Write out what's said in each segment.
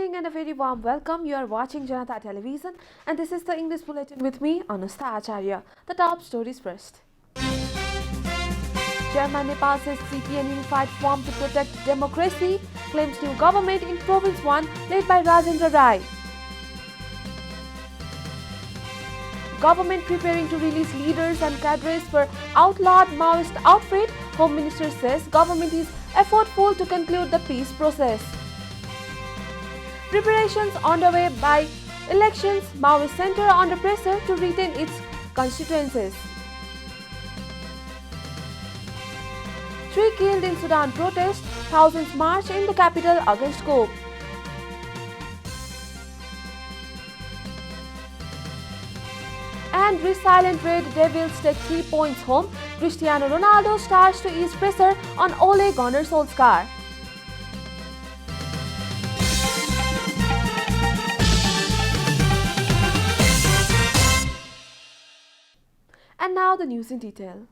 morning and a very warm welcome. You are watching Janata Television and this is the English Bulletin with me, Anusta Acharya. The top stories first. Chairman Nepal says CPN unified form to protect democracy, claims new government in Province 1 led by Rajendra Rai. Government preparing to release leaders and cadres for outlawed Maoist outfit. Home Minister says government is effortful to conclude the peace process. Preparations underway by elections. Maoist Center under pressure to retain its constituencies. 3 killed in Sudan protest. Thousands march in the capital against coup. And resilient Red Devils take 3 points home. Cristiano Ronaldo starts to ease pressure on Ole Gunnar Solskjaer. And now the news in detail.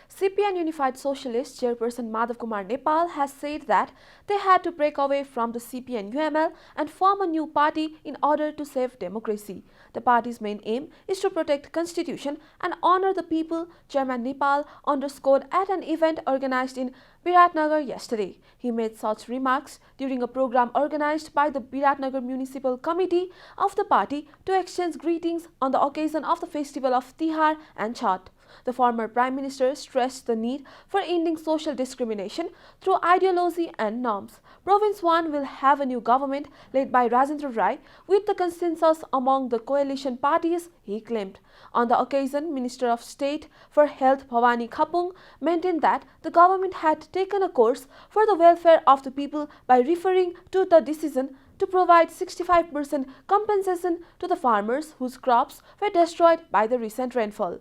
CPN Unified Socialist Chairperson Madhav Kumar Nepal has said that they had to break away from the CPN-UML and form a new party in order to save democracy. The party's main aim is to protect constitution and honor the people, Chairman Nepal underscored at an event organized in Biratnagar yesterday. He made such remarks during a program organized by the Biratnagar Municipal Committee of the party to exchange greetings on the occasion of the festival of Tihar and Chhath. The former Prime Minister stressed the need for ending social discrimination through ideology and norms. Province 1 will have a new government led by Rajendra Rai with the consensus among the coalition parties, he claimed. On the occasion, Minister of State for Health Bhavani Khapung maintained that the government had taken a course for the welfare of the people by referring to the decision to provide 65% compensation to the farmers whose crops were destroyed by the recent rainfall.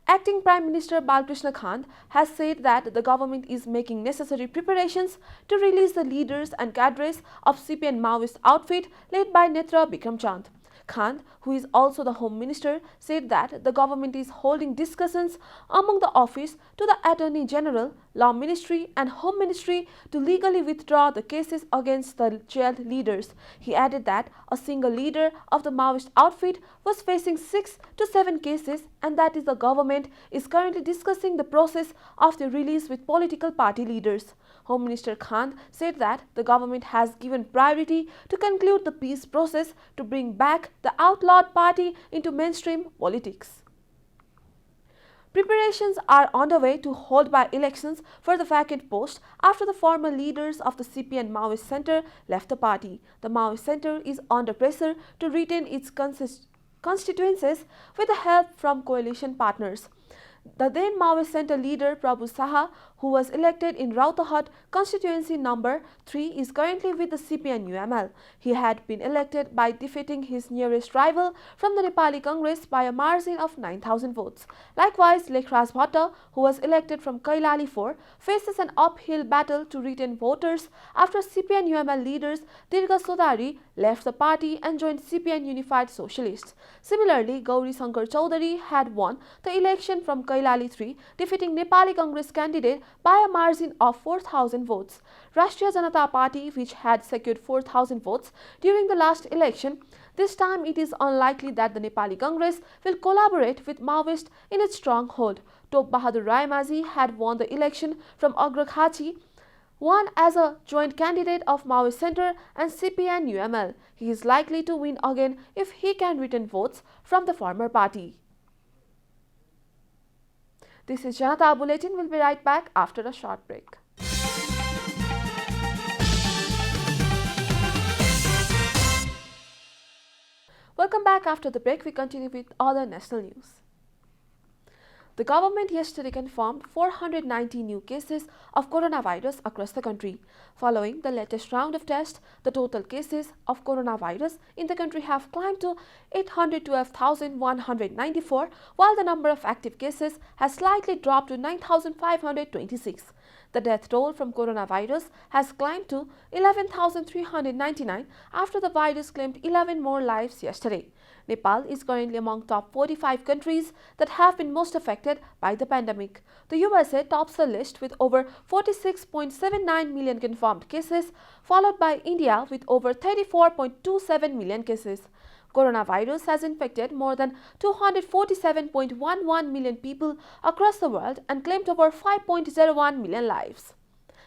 Acting Prime Minister Balkrishna Kand has said that the government is making necessary preparations to release the leaders and cadres of CPN Maoist outfit led by Netra Bikramchand. Kand, who is also the Home Minister, said that the government is holding discussions among the office to the Attorney General, Law Ministry and Home Ministry to legally withdraw the cases against the jailed leaders. He added that a single leader of the Maoist outfit was facing 6 to 7 cases and that is the government is currently discussing the process of the release with political party leaders. Home Minister Khan said that the government has given priority to conclude the peace process to bring back the outlawed party into mainstream politics. Preparations are underway to hold by elections for the vacant post after the former leaders of the CPN Maoist Center left the party. The Maoist Center is under pressure to retain its constituencies with the help from coalition partners. The then Maoist Center leader Prabhu Saha, who was elected in Rautarhat constituency number 3, is currently with the CPN-UML. He had been elected by defeating his nearest rival from the Nepali Congress by a margin of 9,000 votes. Likewise, Lekhraj Bhatta, who was elected from Kailali 4, faces an uphill battle to retain voters after CPN-UML leaders Dirga Sodari left the party and joined CPN Unified Socialists. Similarly, Gauri Shankar Chaudhary had won the election from Kailali 3, defeating Nepali Congress candidate by a margin of 4,000 votes. Rashtriya Janata Party, which had secured 4,000 votes during the last election, this time it is unlikely that the Nepali Congress will collaborate with Maoist in its stronghold. Top Bahadur Raimaji had won the election from Agrakhachi, won as a joint candidate of Maoist Center and CPN-UML. He is likely to win again if he can retain votes from the former party. This is Janata Bulletin. We'll be right back after a short break. Welcome back after the break. We continue with other national news. The government yesterday confirmed 490 new cases of coronavirus across the country. Following the latest round of tests, the total cases of coronavirus in the country have climbed to 812,194, while the number of active cases has slightly dropped to 9,526. The death toll from coronavirus has climbed to 11,399 after the virus claimed 11 more lives yesterday. Nepal is currently among top 45 countries that have been most affected by the pandemic. The USA tops the list with over 46.79 million confirmed cases, followed by India with over 34.27 million cases. Coronavirus has infected more than 247.11 million people across the world and claimed over 5.01 million lives.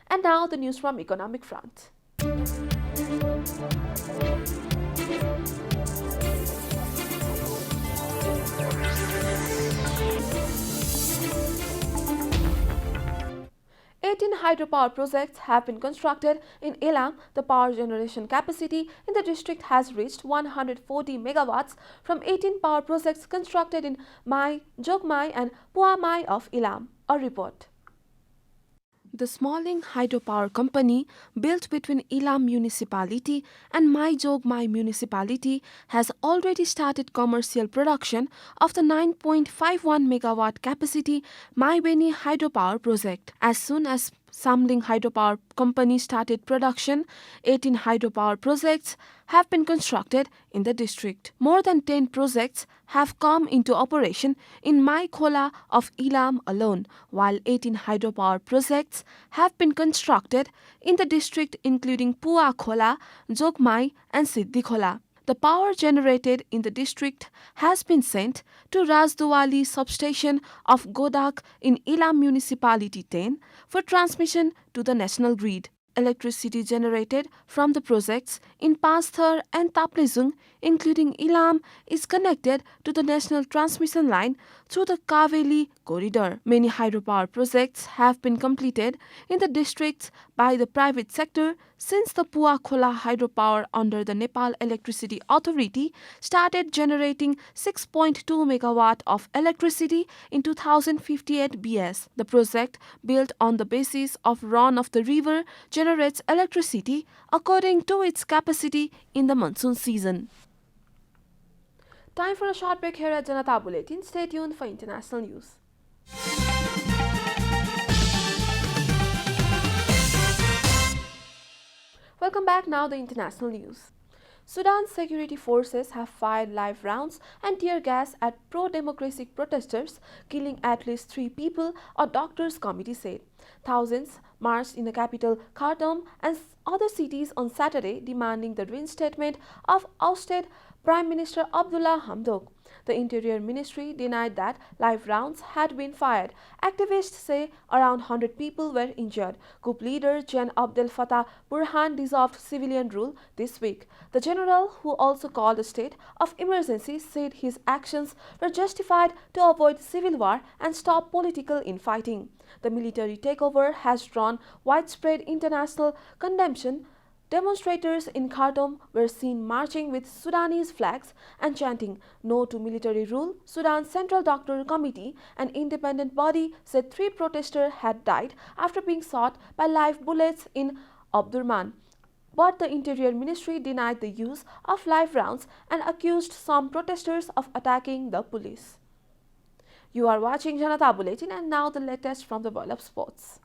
And now the news from economic front. 18 hydropower projects have been constructed in Elam. The power generation capacity in the district has reached 140 megawatts from 18 power projects constructed in Mai, Jogmai and Puamai of Elam. A report. The Smalling Hydropower Company, built between Elam Municipality and Maijogmai Municipality, has already started commercial production of the 9.51 megawatt capacity Maibeni Hydropower project. As soon as Samling Hydropower Company started production, 18 hydropower projects have been constructed in the district. More than 10 projects have come into operation in Mai Khola of Elam alone, while 18 hydropower projects have been constructed in the district including Pua Khola, Jogmai and Siddhi Khola. The power generated in the district has been sent to Rajduwali substation of Godak in Elam Municipality 10 for transmission to the national grid. Electricity generated from the projects in Pasthar and Taplejung, including Elam, is connected to the national transmission line through the Kaveli corridor. Many hydropower projects have been completed in the districts by the private sector since the Pua Khola hydropower under the Nepal Electricity Authority started generating 6.2 megawatt of electricity in 2058 BS. The project, built on the basis of run of the river, generates electricity according to its capacity in the monsoon season. Time for a short break here at Janata Bulletin. Stay tuned for international news. Welcome back. Now the international news. Sudan's security forces have fired live rounds and tear gas at pro-democracy protesters, killing at least 3 people, a doctors' committee said. Thousands marched in the capital Khartoum and other cities on Saturday, demanding the reinstatement of ousted Prime Minister Abdullah Hamdok. The Interior Ministry denied that live rounds had been fired. Activists say around 100 people were injured. Coup leader Gen Abdel Fattah Burhan dissolved civilian rule this week. The general, who also called a state of emergency, said his actions were justified to avoid civil war and stop political infighting. The military takeover has drawn widespread international condemnation. Demonstrators in Khartoum were seen marching with Sudanese flags and chanting "No to military rule." Sudan's Central Doctor Committee, an independent body, said 3 protesters had died after being shot by live bullets in Omdurman. But the Interior Ministry denied the use of live rounds and accused some protesters of attacking the police. You are watching Janata Bulletin, and now the latest from the world of sports.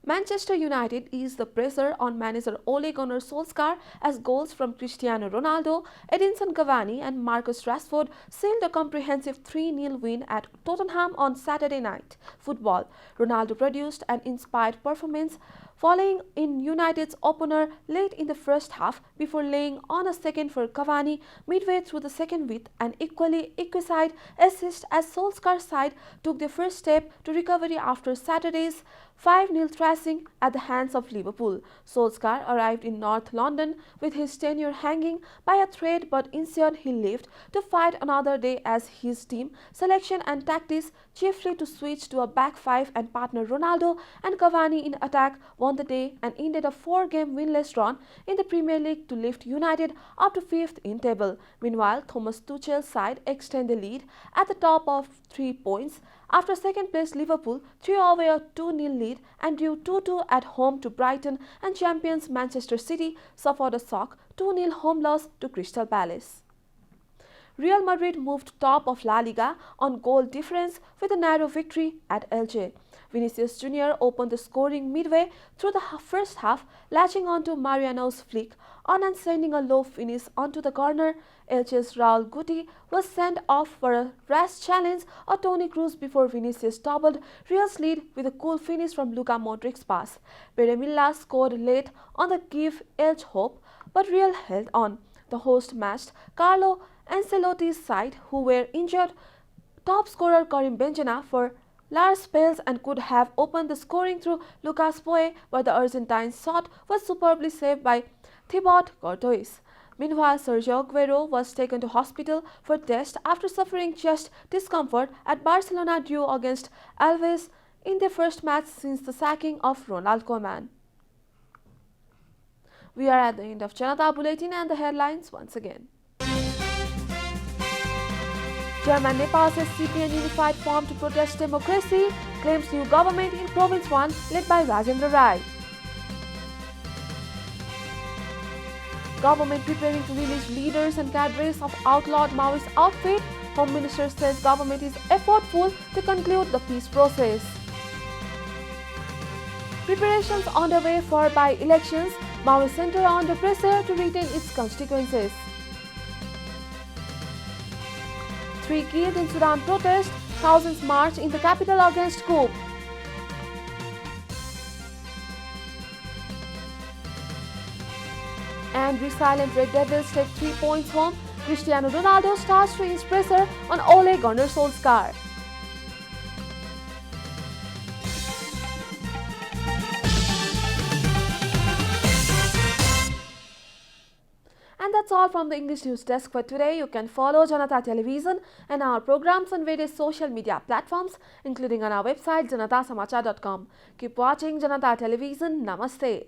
Manchester United eased the pressure on manager Ole Gunnar Solskjaer as goals from Cristiano Ronaldo, Edinson Cavani and Marcus Rashford sealed a comprehensive 3-0 win at Tottenham on Saturday night football. Ronaldo produced an inspired performance, following in United's opener late in the first half before laying on a second for Cavani midway through the second with an equally exquisite assist as Solskjaer's side took their first step to recovery after Saturday's 5-0 thrashing at the hands of Liverpool. Solskjaer arrived in North London with his tenure hanging by a thread, but ensured he lived to fight another day as his team selection and tactics, chiefly to switch to a back 5 and partner Ronaldo and Cavani in attack, won the day and ended a 4-game winless run in the Premier League to lift United up to 5th in table. Meanwhile, Thomas Tuchel's side extend the lead at the top of 3 points after second place Liverpool threw away a 2-0 lead and drew 2-2 at home to Brighton, and champions Manchester City suffered a shock 2-0 home loss to Crystal Palace. Real Madrid moved top of La Liga on goal difference with a narrow victory at Elche. Vinicius Jr. opened the scoring midway through the first half, latching onto Mariano's flick on and sending a low finish onto the corner. Elche's Raul Guti was sent off for a rash challenge on Toni Kroos before Vinicius doubled Real's lead with a cool finish from Luka Modric's pass. Peremilla scored late on the give Elche hope, but Real held on. The host matched Carlo Ancelotti's side, who were injured. Top scorer Karim Benzema for large spells and could have opened the scoring through Lucas Poe, but the Argentine shot was superbly saved by Thibaut Courtois. Meanwhile, Sergio Aguero was taken to hospital for test after suffering chest discomfort at Barcelona drew against Alves in their first match since the sacking of Ronald Koeman. We are at the end of Janata Bulletin and the headlines once again. Chairman Nepal says CPN unified form to protest democracy, claims new government in Province 1 led by Rajendra Rai. Government preparing to release leaders and cadres of outlawed Maoist outfit. Home Minister says government is effortful to conclude the peace process. Preparations underway for by-elections. Maoist Center under pressure to retain its constituencies. 3 killed in Sudan protest. Thousands march in the capital against coup. And resilient Red Devils take 3 points home. Cristiano Ronaldo starts to ease pressure on Ole Gunnar Solskjaer. And that's all from the English News Desk for today. You can follow Janata Television and our programs on various social media platforms, including on our website janatasamachar.com. Keep watching Janata Television. Namaste.